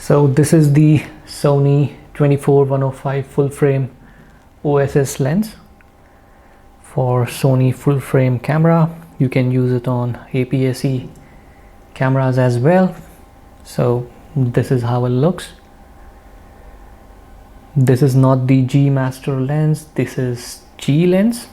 So this is the Sony 24-105 full frame OSS lens for Sony full frame camera. You can use it on APS-C cameras as well. So this is how it looks. This is not the G master lens, this is G lens.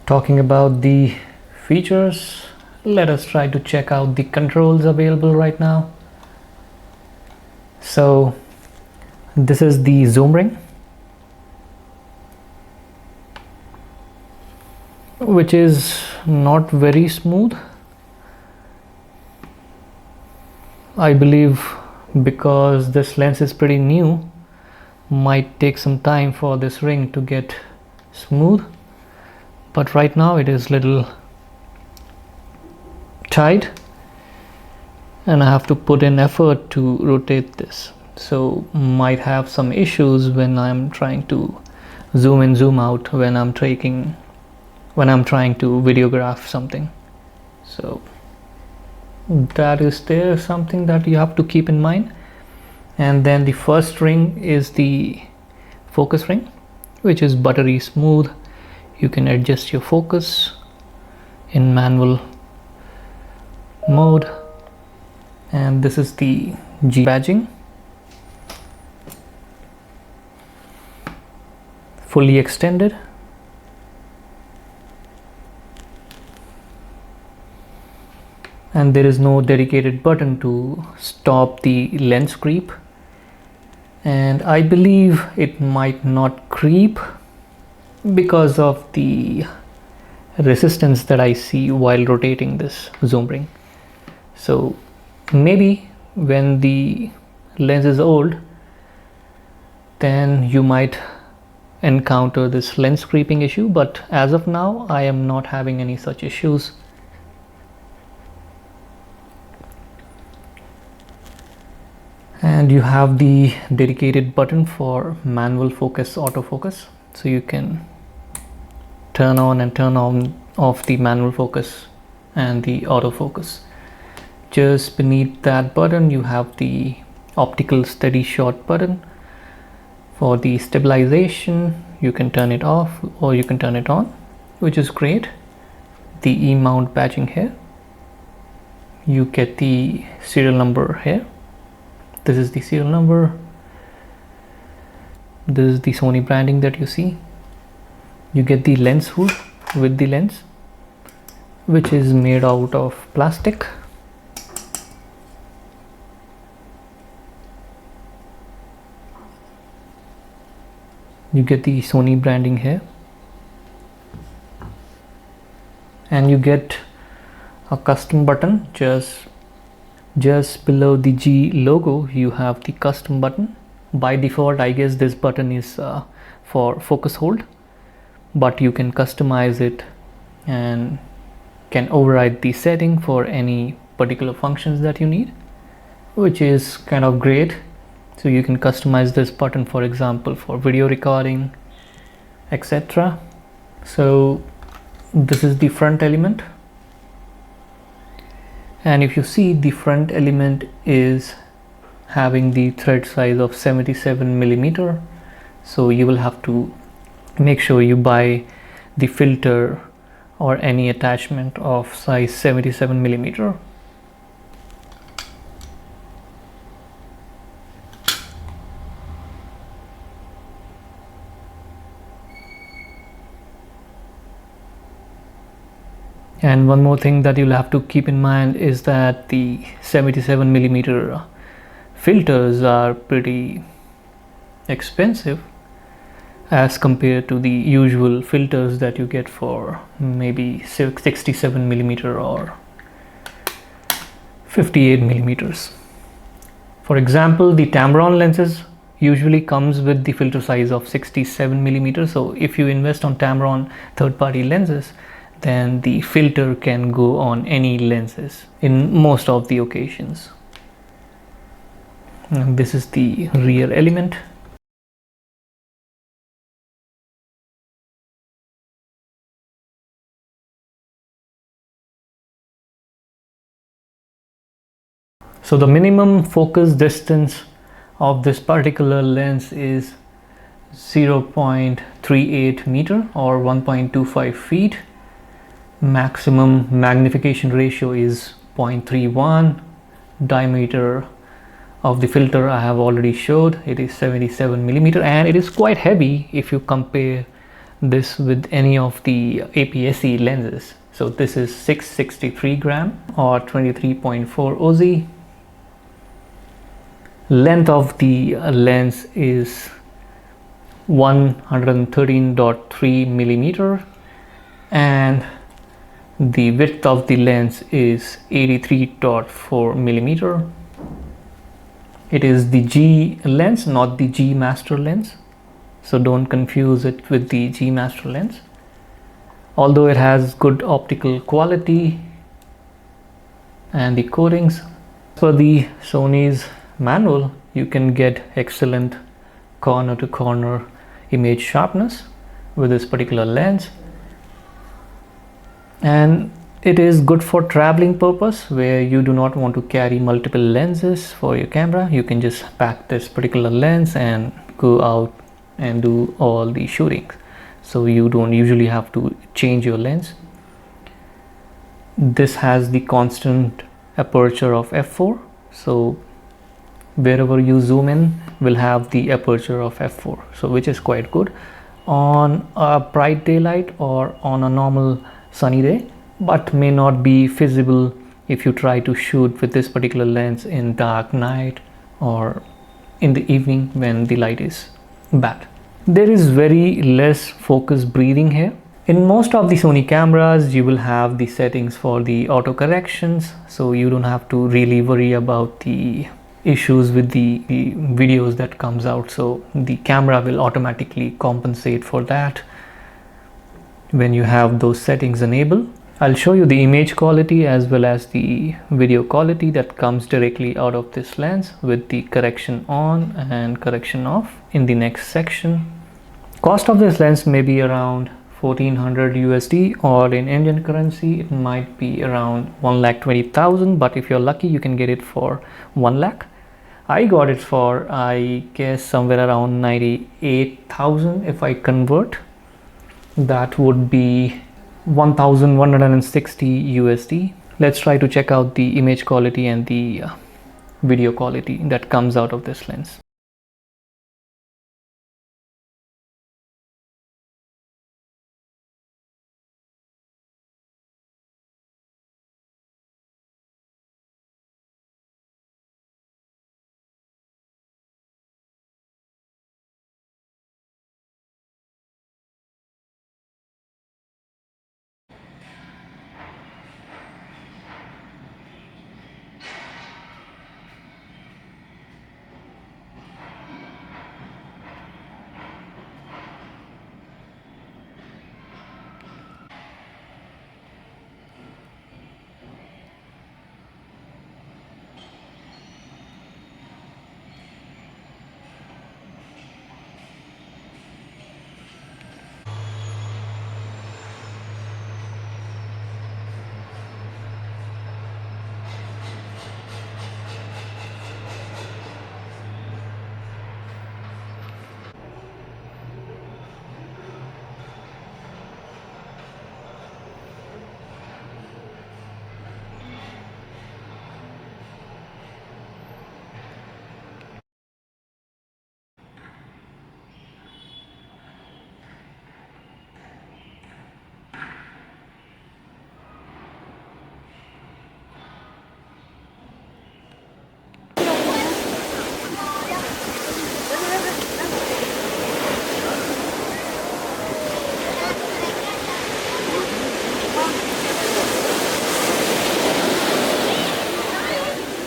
Talking about the features, let us try to check out the controls available right now. So this is the zoom ring, which is not very smooth. I believe because this lens is pretty new, might take some time for this ring to get smooth. But right now it is little tight and I have to put in effort to rotate this, so might have some issues when I'm trying to zoom in, zoom out when I'm trying to videograph something. So that is something that you have to keep in mind. And then the first ring is the focus ring, which is buttery smooth. You can adjust your focus in manual mode. And this is the G badging, fully extended. And there is no dedicated button to stop the lens creep. And I believe it might not creep because of the resistance that I see while rotating this zoom ring. So maybe when the lens is old, then you might encounter this lens creeping issue, but as of now I am not having any such issues. And you have the dedicated button for manual focus, autofocus, so you can turn on and turn off the manual focus and the autofocus. Just beneath that button you have the optical steady shot button. For the stabilization you can turn it off or you can turn it on, which is great. The E-mount badging here, you get the serial number here. This is the serial number. This is the Sony branding that you see. You get the lens hood with the lens, which is made out of plastic. You get the Sony branding here, and you get a custom button just below the G logo. You have the custom button. By default, I guess this button is for focus hold, but you can customize it and can override the setting for any particular functions that you need, which is kind of great. So you can customize this button, for example, for video recording, etc. So this is the front element, and if you see, the front element is having the thread size of 77 millimeter. So you will have to make sure you buy the filter or any attachment of size 77 millimeter. And one more thing that you'll have to keep in mind is that the 77 millimeter filters are pretty expensive as compared to the usual filters that you get for maybe 67 millimeter or 58 millimeters. For example, the Tamron lenses usually comes with the filter size of 67 millimeters. So if you invest on Tamron third-party lenses, then the filter can go on any lenses in most of the occasions. And this is the rear element. So the minimum focus distance of this particular lens is 0.38 meter or 1.25 feet. Maximum magnification ratio is 0.31. Diameter of the filter I have already showed, it is 77 millimeter, and it is quite heavy if you compare this with any of the APS-C lenses. So this is 663 gram or 23.4 oz. Length of the lens is 113.3 millimeter, and the width of the lens is 83.4 millimeter. It is the G lens, not the G master lens, so don't confuse it with the G master lens. Although it has good optical quality and the coatings, for the Sony's manual you can get excellent corner to corner image sharpness with this particular lens, and it is good for traveling purpose where you do not want to carry multiple lenses for your camera. You can just pack this particular lens and go out and do all the shootings, so you don't usually have to change your lens. This has the constant aperture of f4, so wherever you zoom in will have the aperture of f4, so which is quite good on a bright daylight or on a normal sunny day, but may not be feasible if you try to shoot with this particular lens in dark night or in the evening when the light is bad. There is very less focus breathing here. In most of the Sony cameras you will have the settings for the auto corrections, so you don't have to really worry about the issues with the videos that comes out, so the camera will automatically compensate for that when you have those settings enabled. I'll show you the image quality as well as the video quality that comes directly out of this lens with the correction on and correction off in the next section. Cost of this lens may be around 1400 USD, or in Indian currency it might be around 1,20,000, but if you're lucky you can get it for 1 lakh. I got it for, I guess, somewhere around 98,000. If I convert, that would be 1,160 USD. Let's try to check out the image quality and the video quality that comes out of this lens.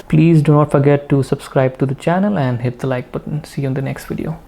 Please do not forget to subscribe to the channel and hit the like button. See you in the next video.